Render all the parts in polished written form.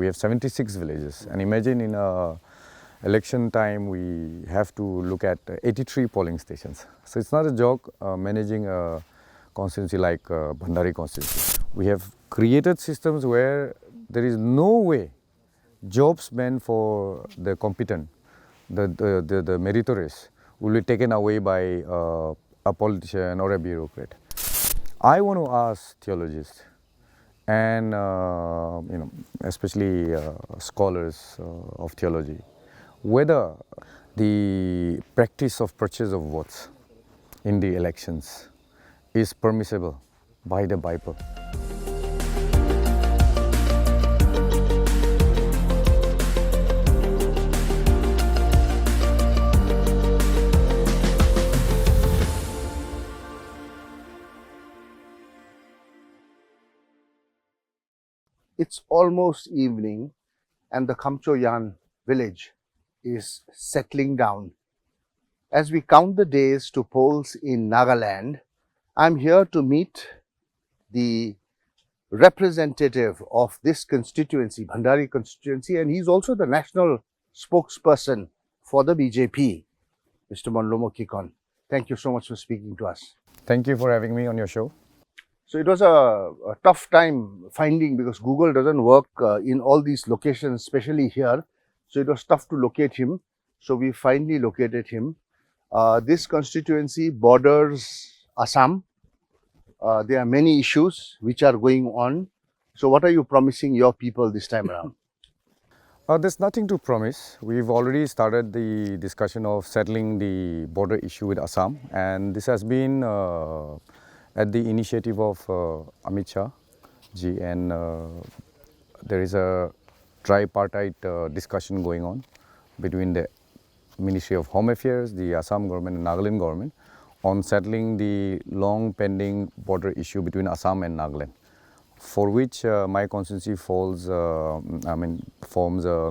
We have 76 villages, and imagine in election time we have to look at 83 polling stations. So it's not a joke managing a constituency like Bhandari constituency. We have created systems where there is no way jobs meant for the competent, the meritorious, will be taken away by a politician or a bureaucrat. I want to ask theologists and especially scholars of theology, whether the practice of purchase of votes in the elections is permissible by the Bible. It's almost evening and the Khamchoyan village is settling down. As we count the days to polls in Nagaland, I'm here to meet the representative of this constituency, Bhandari constituency, and he's also the national spokesperson for the BJP, Mr. Mmhonlumo Kikon. Thank you so much for speaking to us. Thank you for having me on your show. So it was a tough time finding, because Google doesn't work in all these locations, especially here. So it was tough to locate him. So we finally located him. This constituency borders Assam. There are many issues which are going on. So what are you promising your people this time around? There's nothing to promise. We've already started the discussion of settling the border issue with Assam, and this has been at the initiative of Amit Shah ji, and there is a tripartite discussion going on between the Ministry of Home Affairs, the Assam government and Nagaland government on settling the long pending border issue between Assam and Nagaland, for which my constituency forms a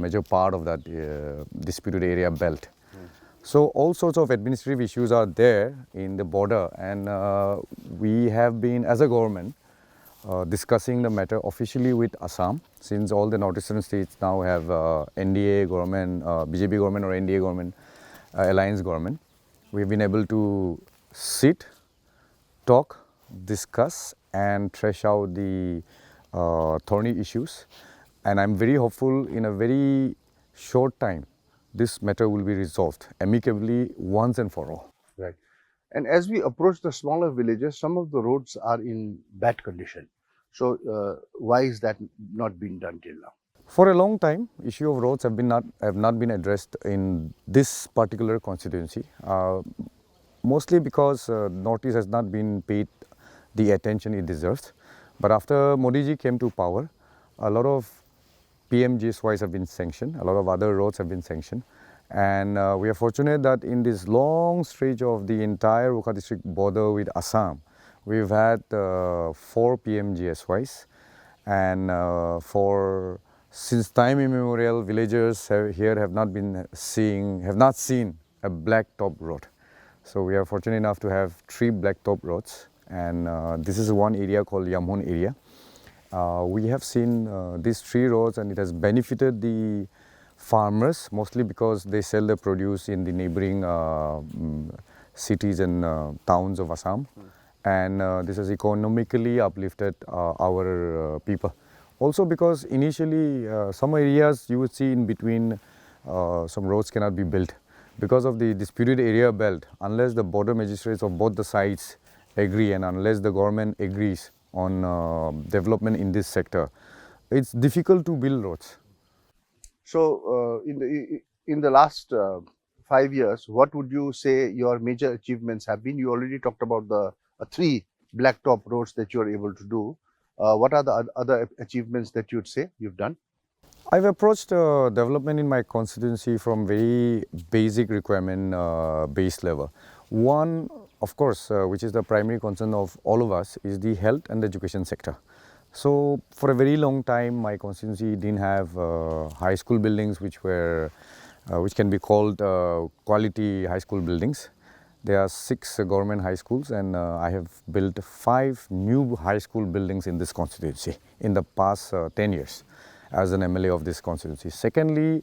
major part of that disputed area belt. So all sorts of administrative issues are there in the border, and we have been, as a government, discussing the matter officially with Assam, since all the northeastern states now have NDA government, BJP government or NDA government, alliance government. We've been able to sit, talk, discuss and thresh out the thorny issues, and I'm very hopeful in a very short time this matter will be resolved amicably once and for all. Right. And as we approach the smaller villages, some of the roads are in bad condition. So why is that not been done till now? For a long time, issue of roads have not been addressed in this particular constituency, mostly because Northeast has not been paid the attention it deserves. But after Modi ji came to power, a lot of PMGSYs have been sanctioned, a lot of other roads have been sanctioned, and we are fortunate that in this long stretch of the entire Wokha district border with Assam, we've had 4 PMGSYs, and since time immemorial, villagers have not seen a blacktop road. So we are fortunate enough to have 3 blacktop roads, and this is one area called Yamhon area. We have seen these 3 roads, and it has benefited the farmers, mostly because they sell their produce in the neighboring cities and towns of Assam, and this has economically uplifted our people. Also because initially some areas you would see in between some roads cannot be built because of the disputed area belt. Unless the border magistrates of both the sides agree, and unless the government agrees on development in this sector, it's difficult to build roads. So in the last 5 years, what would you say your major achievements have been? You already talked about the 3 blacktop roads that you are able to do. What are the other achievements that you'd say you've done? I've approached development in my constituency from very basic requirement base level. One, of course, which is the primary concern of all of us, is the health and education sector. So for a very long time, my constituency didn't have high school buildings which can be called quality high school buildings. There are 6 government high schools, and I have built 5 new high school buildings in this constituency in the past 10 years. as an MLA of this constituency. Secondly,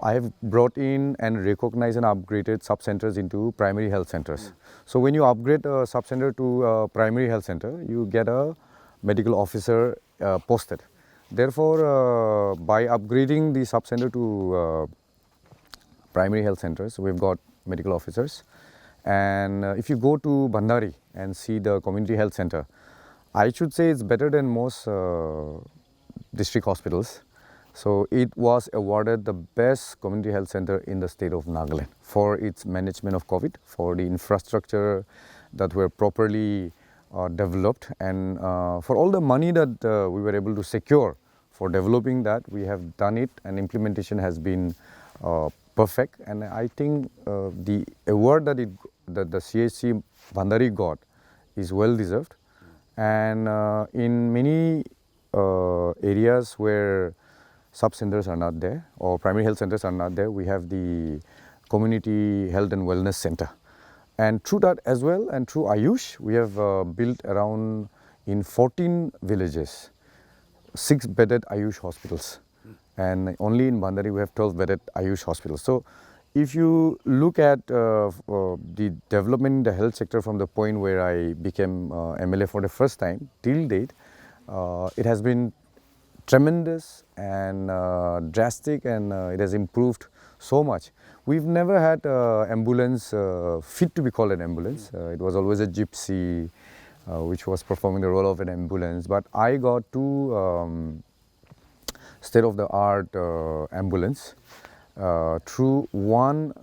I have brought in and recognized and upgraded sub-centers into primary health centers. So when you upgrade a sub-center to a primary health center, you get a medical officer posted. Therefore, by upgrading the sub-center to primary health centers, we've got medical officers. And if you go to Bhandari and see the community health center, I should say it's better than most district hospitals. So it was awarded the best community health center in the state of Nagaland for its management of COVID, for the infrastructure that were properly developed, and for all the money that we were able to secure for developing that. We have done it, and implementation has been perfect. And I think the award that the CHC Bhandari got is well deserved. And in many areas where sub-centers are not there or primary health centers are not there, we have the community health and wellness center. And through that as well, and through Ayush, we have built around in 14 villages 6-bedded Ayush hospitals. And only in Bhandari we have 12-bedded Ayush hospitals. So if you look at the development in the health sector from the point where I became MLA for the first time till date, it has been tremendous and drastic, and it has improved so much. We've never had ambulance fit to be called an ambulance. It was always a gypsy which was performing the role of an ambulance. But I got two state-of-the-art ambulance through one,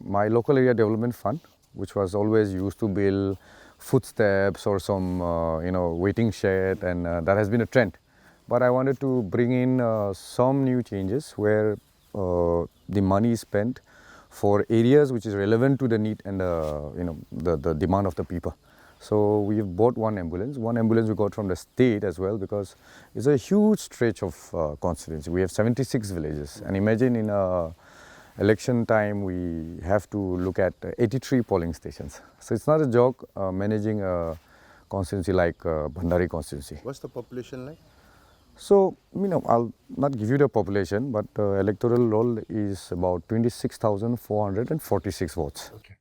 my local area development fund, which was always used to build footsteps or some waiting shed, and that has been a trend. But I wanted to bring in some new changes where the money is spent for areas which is relevant to the need and the demand of the people. So we have bought one ambulance. One ambulance we got from the state as well, because it's a huge stretch of constituency. We have 76 villages, and imagine in election time we have to look at 83 polling stations. So it's not a joke managing a constituency like Bhandari constituency. What's the population like? So, I'll not give you the population, but electoral roll is about 26,446 votes. Okay.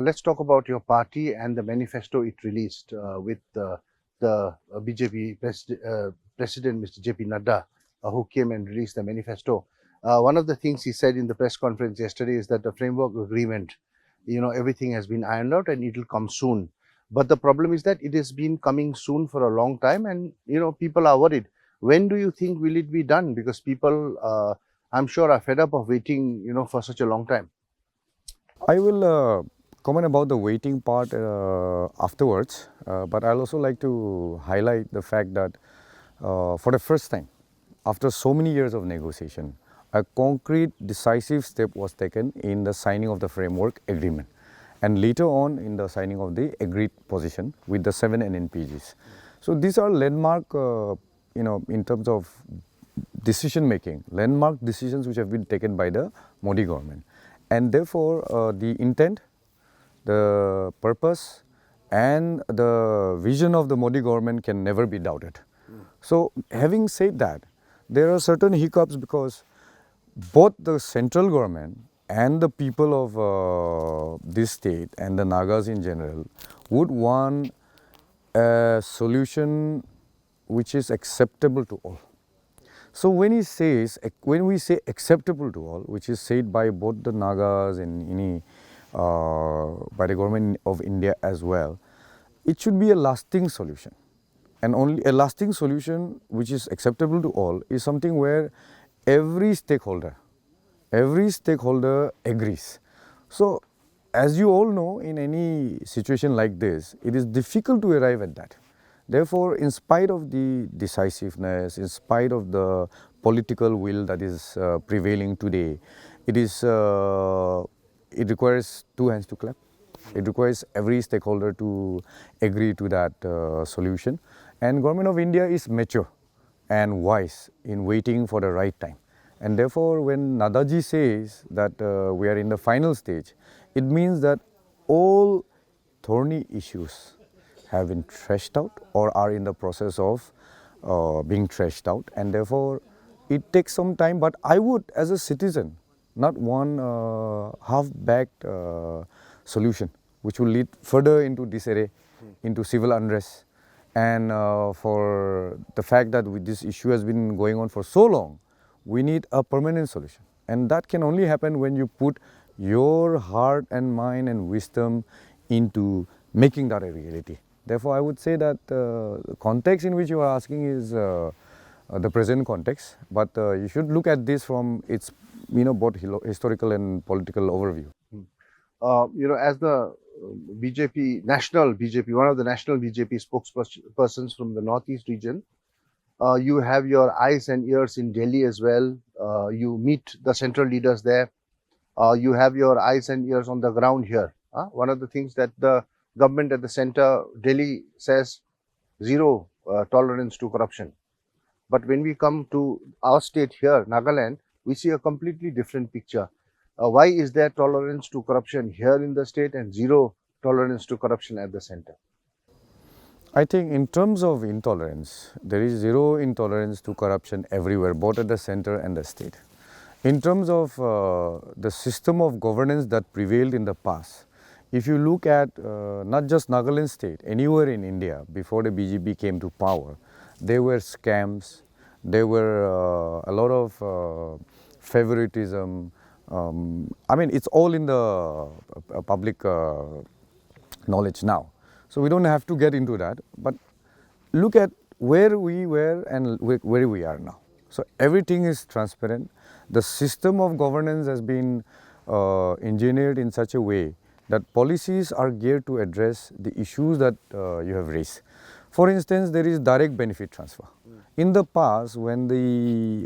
Let's talk about your party and the manifesto it released with the BJP President Mr. JP Naga, who came and released the manifesto. One of the things he said in the press conference yesterday is that the framework agreement, everything has been ironed out and it will come soon. But the problem is that it has been coming soon for a long time, and people are worried. When do you think will it be done? Because people, I'm sure, are fed up of waiting, for such a long time. I will comment about the waiting part afterwards, but I'll also like to highlight the fact that for the first time, after so many years of negotiation, a concrete, decisive step was taken in the signing of the framework agreement, and later on in the signing of the agreed position with the 7 NNPGs. So these are landmark, in terms of decision making, landmark decisions which have been taken by the Modi government. And therefore, the intent, the purpose and the vision of the Modi government can never be doubted. So having said that, there are certain hiccups because both the central government and the people of this state and the Nagas in general would want a solution which is acceptable to all. So when we say acceptable to all, which is said by both the Nagas and by the government of India as well, it should be a lasting solution. And only a lasting solution which is acceptable to all is something where every stakeholder agrees. So as you all know, in any situation like this, it is difficult to arrive at that. Therefore, in spite of the decisiveness, in spite of the political will that is prevailing today, it requires two hands to clap. It requires every stakeholder to agree to that solution. And Government of India is mature and wise in waiting for the right time. And therefore, when Nadaji says that we are in the final stage, it means that all thorny issues have been thrashed out or are in the process of being thrashed out, and therefore it takes some time, but I would, as a citizen, not one half-backed solution, which will lead further into disarray, into civil unrest, and for the fact that this issue has been going on for so long, we need a permanent solution. And that can only happen when you put your heart and mind and wisdom into making that a reality. Therefore, I would say that the context in which you are asking is the present context, but you should look at this from its, both historical and political overview. As the national BJP, one of the national BJP spokespersons from the Northeast region, you have your eyes and ears in Delhi as well. You meet the central leaders there. You have your eyes and ears on the ground here. One of the things that the government at the center, Delhi, says zero tolerance to corruption. But when we come to our state here, Nagaland, we see a completely different picture. Why is there tolerance to corruption here in the state and zero tolerance to corruption at the center? I think in terms of intolerance, there is zero intolerance to corruption everywhere, both at the center and the state. In terms of the system of governance that prevailed in the past, if you look at not just Nagaland state, anywhere in India before the BJP came to power, there were scams, there were a lot of favoritism. I mean, it's all in the public knowledge now. So we don't have to get into that, but look at where we were and where we are now. So everything is transparent. The system of governance has been engineered in such a way that policies are geared to address the issues that you have raised. For instance, there is direct benefit transfer. In the past, when the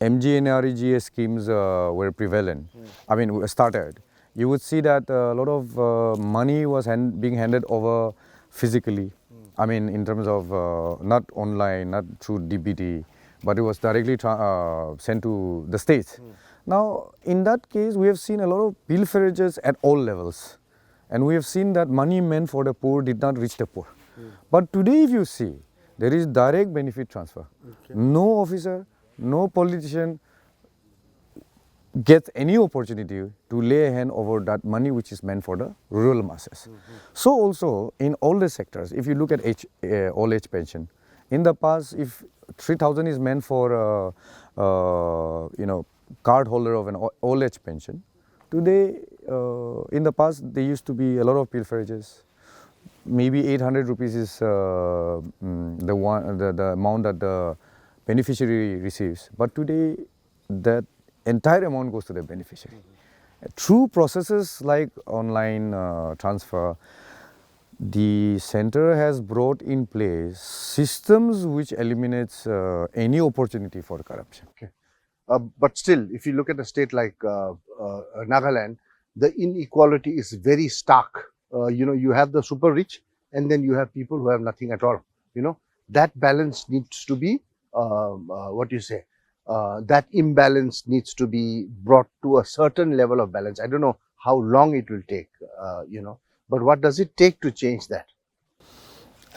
MGNREGA schemes were prevalent, I mean started, you would see that a lot of money was being handed over physically. I mean, in terms of not online, not through DBT, but it was directly sent to the states. Now, in that case, we have seen a lot of pilferages at all levels. And we have seen that money meant for the poor did not reach the poor. But today, if you see, there is direct benefit transfer. Okay. No officer, no politician gets any opportunity to lay a hand over that money which is meant for the rural masses. So also in all the sectors, if you look at old age pension, in the past if 3,000 is meant for card holder of an old age pension, today in the past there used to be a lot of pilferages. Maybe 800 rupees is the amount that the beneficiary receives, but today that entire amount goes to the beneficiary. Through processes like online transfer, the center has brought in place systems which eliminates any opportunity for corruption. Okay. But still, if you look at a state like Nagaland, the inequality is very stark. You have the super rich and then you have people who have nothing at all. That balance needs to be, that imbalance needs to be brought to a certain level of balance. I don't know how long it will take, but what does it take to change that?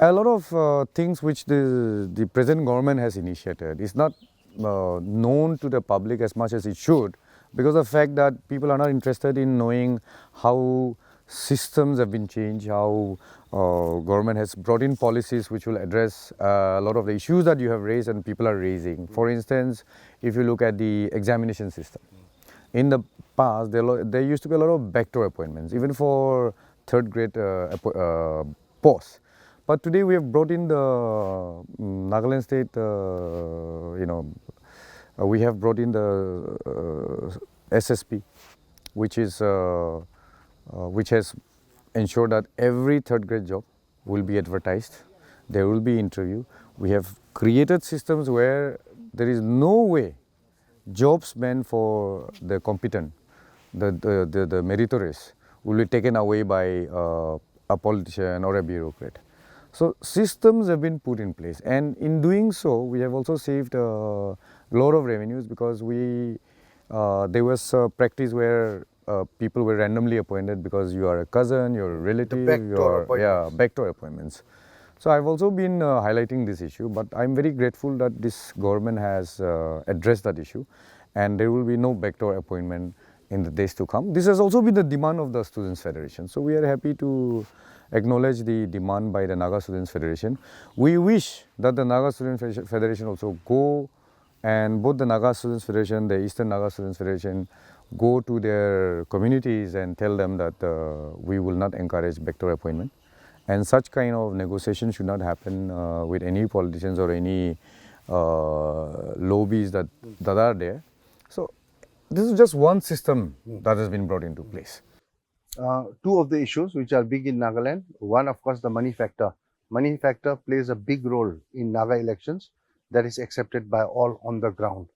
A lot of things which the present government has initiated is not known to the public as much as it should, because of the fact that people are not interested in knowing how systems have been changed, how government has brought in policies which will address a lot of the issues that you have raised and people are raising. For instance, if you look at the examination system, in the past there used to be a lot of backdoor appointments, even for third grade posts. But today we have brought in the Nagaland state, we have brought in the SSP, which has ensured that every third grade job will be advertised. There will be interview. We have created systems where there is no way jobs meant for the competent, the meritorious, will be taken away by a politician or a bureaucrat. So systems have been put in place, and in doing so, we have also saved a lot of revenues, because there was a practice where people were randomly appointed because you are a cousin, you're a relative, backdoor appointments. Backdoor appointments. So I've also been highlighting this issue, but I'm very grateful that this government has addressed that issue, and there will be no backdoor appointment in the days to come. This has also been the demand of the Students' Federation. So we are happy to acknowledge the demand by the Naga Students' Federation. We wish that the Naga Students' Federation also go, and both the Naga Students' Federation, the Eastern Naga Students' Federation, go to their communities and tell them that we will not encourage backdoor appointment. And such kind of negotiation should not happen with any politicians or any lobbies that are there. So this is just one system that has been brought into place. Two of the issues which are big in Nagaland. One, of course, the money factor. Money factor plays a big role in Naga elections. That is accepted by all on the ground.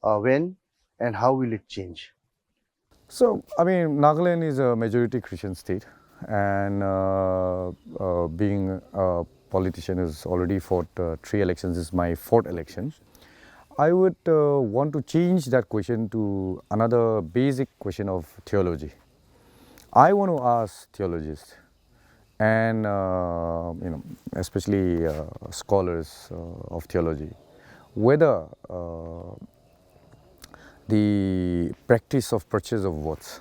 When and how will it change? So, I mean, Nagaland is a majority Christian state, and being a politician who's already fought 3 elections, this is my 4th election. I would want to change that question to another basic question of theology. I want to ask theologists and especially scholars of theology whether the practice of purchase of votes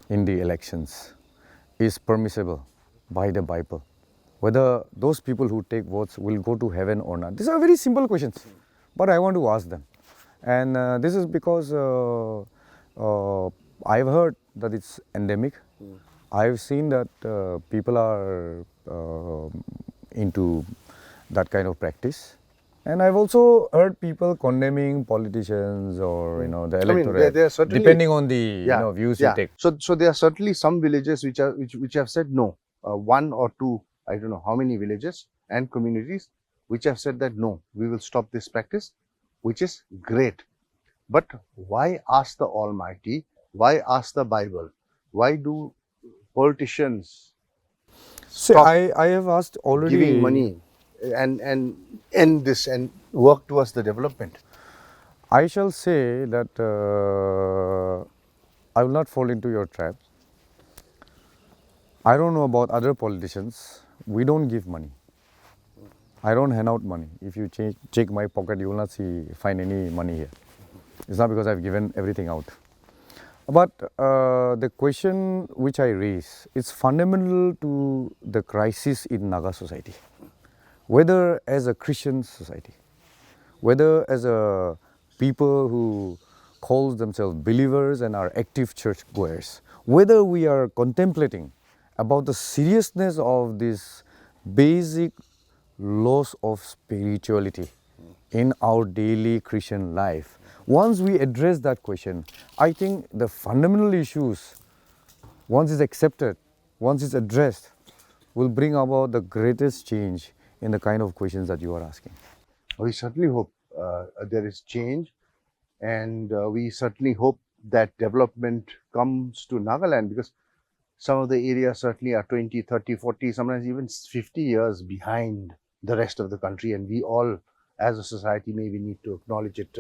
in the elections is permissible by the Bible, whether those people who take votes will go to heaven or not. These are very simple questions, but I want to ask them. And this is because I've heard that it's endemic. I've seen that people are into that kind of practice. And I've also heard people condemning politicians or the electorate, depending on the views you take. So there are certainly some villages which have said no. 1 or 2, I don't know how many villages and communities which have said that no, we will stop this practice, which is great. But why ask the Almighty? Why ask the Bible? Why do politicians stop I have asked already giving money and end this and work towards the development? I shall say that I will not fall into your trap. I don't know about other politicians. We don't give money. I don't hand out money. If you check my pocket, you will not find any money here. It's not because I've given everything out. But the question which I raise is fundamental to the crisis in Naga society. Whether as a Christian society, whether as a people who calls themselves believers and are active church goers, whether we are contemplating about the seriousness of this basic loss of spirituality in our daily Christian life. Once we address that question, I think the fundamental issues, once it's accepted, once it's addressed, will bring about the greatest change in the kind of questions that you are asking. We certainly hope there is change, and we certainly hope that development comes to Nagaland, because some of the areas certainly are 20, 30, 40, sometimes even 50 years behind the rest of the country, and we all as a society maybe need to acknowledge it.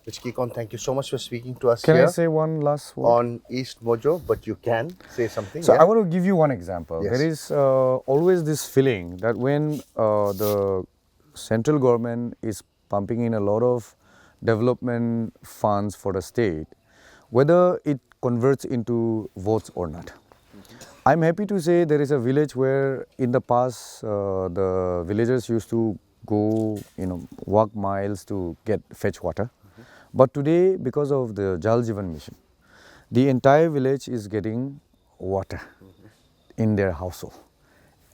Mr. Kikon, thank you so much for speaking to us Can here. I say one last word? On EastMojo, but you can say something. So I want to give you one example. Yes. There is always this feeling that when the central government is pumping in a lot of development funds for the state, whether it converts into votes or not. I'm happy to say there is a village where in the past the villagers used to go, walk miles to fetch water. But today, because of the Jal Jeevan mission, the entire village is getting water in their household.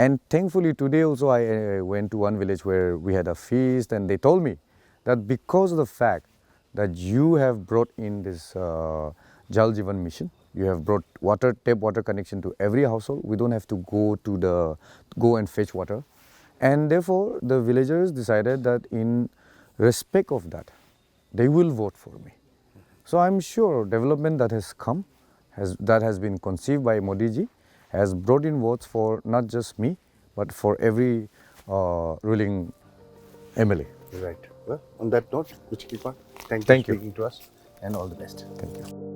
And thankfully today also I went to one village where we had a feast, and they told me that because of the fact that you have brought in this Jal Jeevan mission, you have brought tap water connection to every household. We don't have to go and fetch water. And therefore the villagers decided that in respect of that, they will vote for me. So I'm sure development that has come, that has been conceived by Modi ji, has brought in votes for not just me, but for every ruling MLA. Right. Well, on that note, Mr. Kikon, thank you for speaking to us, and all the best. Thank you.